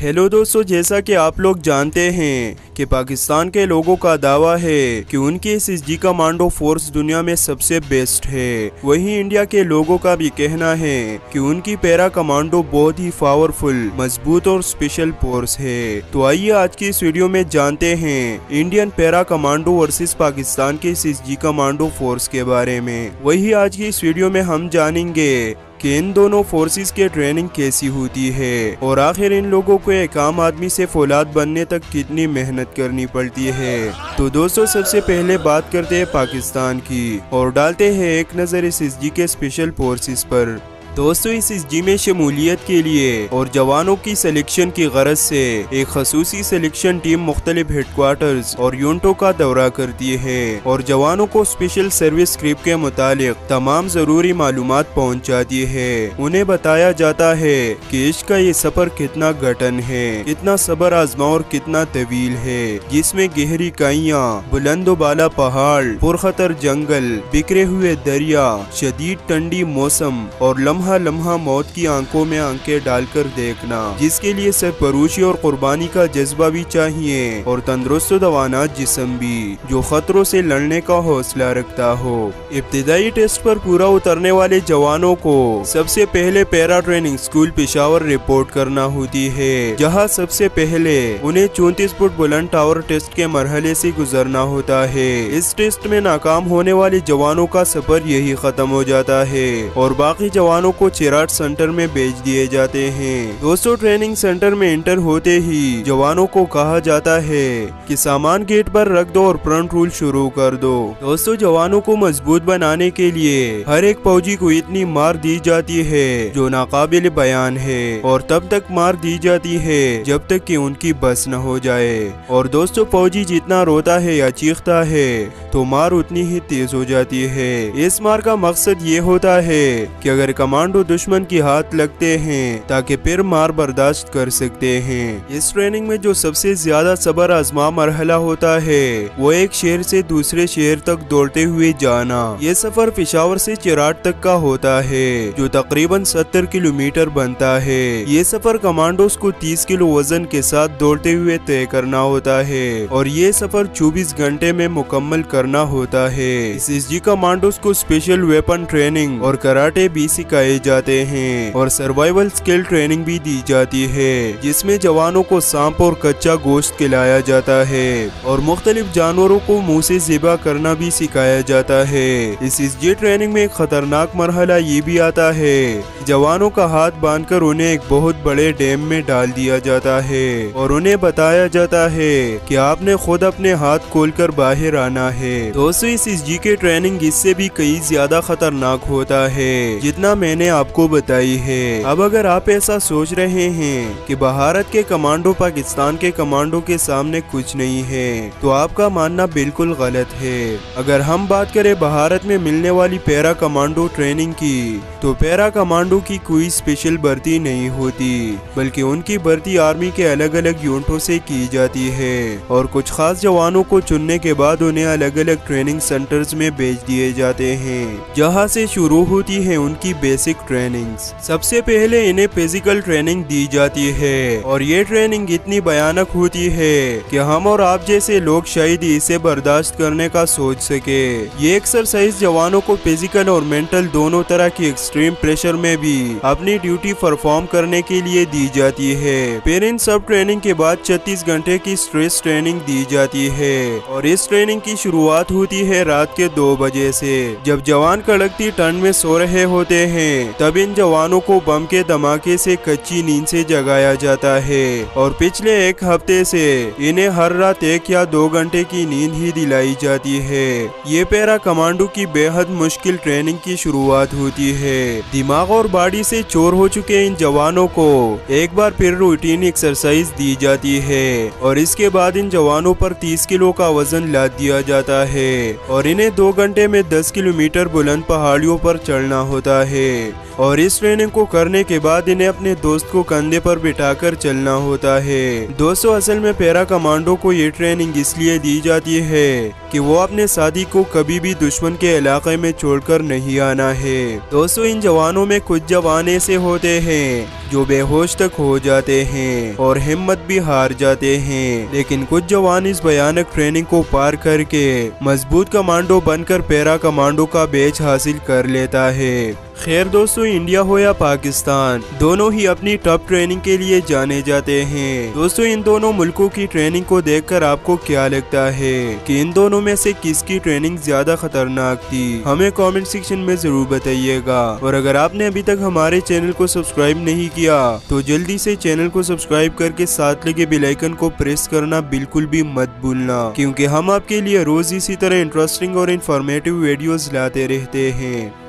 Hello दोस्तों, जैसा कि आप लोग जानते हैं कि पाकिस्तान के लोगों का दावा है कि उनकी एसएसजी कमांडो फोर्स दुनिया में सबसे बेस्ट है। वहीं इंडिया के लोगों का भी कहना है कि उनकी पैरा कमांडो बहुत ही पावरफुल, मजबूत और स्पेशल फोर्स है। तो आइए आज की इस वीडियो में जानते हैं Indian para commando versus Pakistan के एसएसजी कमांडो फोर्स के बारे में। वही आज की इस वीडियो में हम जानेंगे कि इन दोनों फोर्सेस की ट्रेनिंग कैसी होती है और आखिर इन लोगों को एक आम आदमी से फौलाद बनने तक कितनी मेहनत करनी पड़ती है। तो दोस्तों, सबसे पहले बात करते हैं पाकिस्तान की और डालते हैं एक नज़र एसएसजी के स्पेशल फोर्सेस पर। दोस्तों, इस एसएसजी में शमूलियत के लिए और जवानों की सिलेक्शन की गरज से एक खसूसी सिलेक्शन टीम मुख्तलिफ हेडक्वार्टर्स और यूनिटों का दौरा करती है और जवानों को स्पेशल सर्विस स्क्रिप्ट के मुतालिक तमाम जरूरी मालूमात पहुंचाती है। उन्हें बताया जाता है कि इश्क का ये सफर कितना घटन है, कितना सब्र आजमा और कितना तवील है, जिसमें गहरी काइयां, बुलंदो बाला पहाड़, पुरखतर जंगल, बिखरे हुए दरिया, शदीद ठंडी मौसम और लम्हा मौत की आंखों में आंखें डालकर देखना, जिसके लिए सरफरोशी और कुर्बानी का जज्बा भी चाहिए और तंदुरुस्त दवाना जिस्म भी, जो खतरों से लड़ने का हौसला रखता हो। इब्तिदाई टेस्ट पर पूरा उतरने वाले जवानों को सबसे पहले para training school Peshawar report करना होती है, जहां सबसे पहले उन्हें 34 फुट बुलंद टावर टेस्ट के मरहले से गुजरना होता है। इस टेस्ट में नाकाम होने वाले जवानों का सफर यही खत्म हो जाता है और बाकी जवानों को चिराट सेंटर में भेज दिए जाते हैं। दोस्तों, ट्रेनिंग सेंटर में एंटर होते ही जवानों को कहा जाता है कि सामान गेट पर रख दो और फ्रंट रूल शुरू कर दो। दोस्तों, जवानों को मजबूत बनाने के लिए हर एक फौजी को इतनी मार दी जाती है जो नाकाबिल बयान है और तब तक मार दी जाती है जब तक कि उनकी बस न हो जाए। और दोस्तों, फौजी जितना रोता है या चीखता है तो मार उतनी ही तेज हो जाती है। इस मार का मकसद ये होता है कि अगर कमांडो दुश्मन की हाथ लगते हैं ताकि फिर मार बर्दाश्त कर सकते हैं। इस ट्रेनिंग में जो सबसे ज्यादा सब्र आजमा मरहला होता है वो एक शहर से दूसरे शहर तक दौड़ते हुए जाना। ये सफर पेशावर से चिराट तक का होता है जो तकरीबन 70 किलोमीटर बनता है। ये सफर कमांडोज को 30 किलो वजन के साथ दौड़ते हुए तय करना होता है और ये सफर 24 घंटे में मुकम्मल करना होता है। एसएसजी कमांडोज को स्पेशल वेपन ट्रेनिंग और कराटे भी सिखाए जाते हैं और सर्वाइवल स्किल ट्रेनिंग भी दी जाती है, जिसमें जवानों को सांप और कच्चा गोश्त खिलाया जाता है और मुख्तलिफ जानवरों को मुंह से ज़िबा करना भी सिखाया जाता है। एसएसजी ट्रेनिंग में एक खतरनाक मरहला ये भी आता है, जवानों का हाथ बांधकर उन्हें एक बहुत बड़े डैम में डाल दिया जाता है और उन्हें बताया जाता है कि आपने खुद अपने हाथ खोलकर बाहर आना है। दोस्तों, एसएसजी के ट्रेनिंग इससे भी कई ज्यादा खतरनाक होता है जितना मैंने आपको बताई है। अब अगर आप ऐसा सोच रहे हैं कि भारत के कमांडो पाकिस्तान के कमांडो के सामने कुछ नहीं है, तो आपका मानना बिल्कुल गलत है। अगर हम बात करें भारत में मिलने वाली पैरा कमांडो ट्रेनिंग की, तो पैरा कमांडो की कोई स्पेशल भर्ती नहीं होती, बल्कि उनकी भर्ती आर्मी के अलग अलग यूनिटों से की जाती है और कुछ खास जवानों को चुनने के बाद उन्हें अलग अलग ट्रेनिंग सेंटर्स में भेज दिए जाते हैं, जहां से शुरू होती है उनकी बेसिक ट्रेनिंग्स। सबसे पहले इन्हें फिजिकल ट्रेनिंग दी जाती है और ये ट्रेनिंग इतनी भयानक होती है कि हम और आप जैसे लोग शायद इसे बर्दाश्त करने का सोच सके। ये एक्सरसाइज जवानों को फिजिकल और मेंटल दोनों तरह की एक्सट्रीम प्रेशर में भी अपनी ड्यूटी परफॉर्म करने के लिए दी जाती है। फिर इन सब ट्रेनिंग के बाद 36 घंटे की स्ट्रेस ट्रेनिंग दी जाती है और इस ट्रेनिंग की शुरुआत होती है रात के 2 बजे से। जब जवान कड़कती ठंड में सो रहे होते हैं तब इन जवानों को बम के धमाके से कच्ची नींद से जगाया जाता है और पिछले एक हफ्ते से इन्हें हर रात 1 या 2 घंटे की नींद ही दिलाई जाती है। ये पैरा कमांडो की बेहद मुश्किल ट्रेनिंग की शुरुआत होती है। दिमाग और बॉडी से चोर हो चुके इन जवानों को एक बार फिर रूटीन एक्सरसाइज दी जाती है और इसके बाद इन जवानों पर 30 किलो का वजन लाद दिया जाता है और इन्हें 2 घंटे में 10 किलोमीटर बुलंद पहाड़ियों पर चढ़ना होता है। और इस ट्रेनिंग को करने के बाद इन्हें अपने दोस्त को कंधे पर बिठाकर चलना होता है। दोस्तों, असल में पैरा कमांडो को ये ट्रेनिंग इसलिए दी जाती है कि वो अपने साथी को कभी भी दुश्मन के इलाके में छोड़कर नहीं आना है। दोस्तों, इन जवानों में कुछ जवान ऐसे होते हैं जो बेहोश तक हो जाते हैं और हिम्मत भी हार जाते हैं। लेकिन कुछ जवान इस भयानक ट्रेनिंग को पार करके मजबूत कमांडो बनकर पैरा कमांडो का बैच हासिल कर लेता है। खैर दोस्तों, इंडिया हो या पाकिस्तान, दोनों ही अपनी टफ ट्रेनिंग के लिए जाने जाते हैं। दोस्तों, इन दोनों मुल्कों की ट्रेनिंग को देखकर आपको क्या लगता है कि इन दोनों में से किसकी ट्रेनिंग ज्यादा खतरनाक थी? हमें कमेंट सेक्शन में जरूर बताइएगा। और अगर आपने अभी तक हमारे चैनल को सब्सक्राइब नहीं किया तो जल्दी से चैनल को सब्सक्राइब करके साथ लगे बेल आइकन को प्रेस करना बिल्कुल भी मत भूलना, क्योंकि हम आपके लिए रोज इसी तरह इंटरेस्टिंग और इन्फॉर्मेटिव वीडियोस लाते रहते हैं।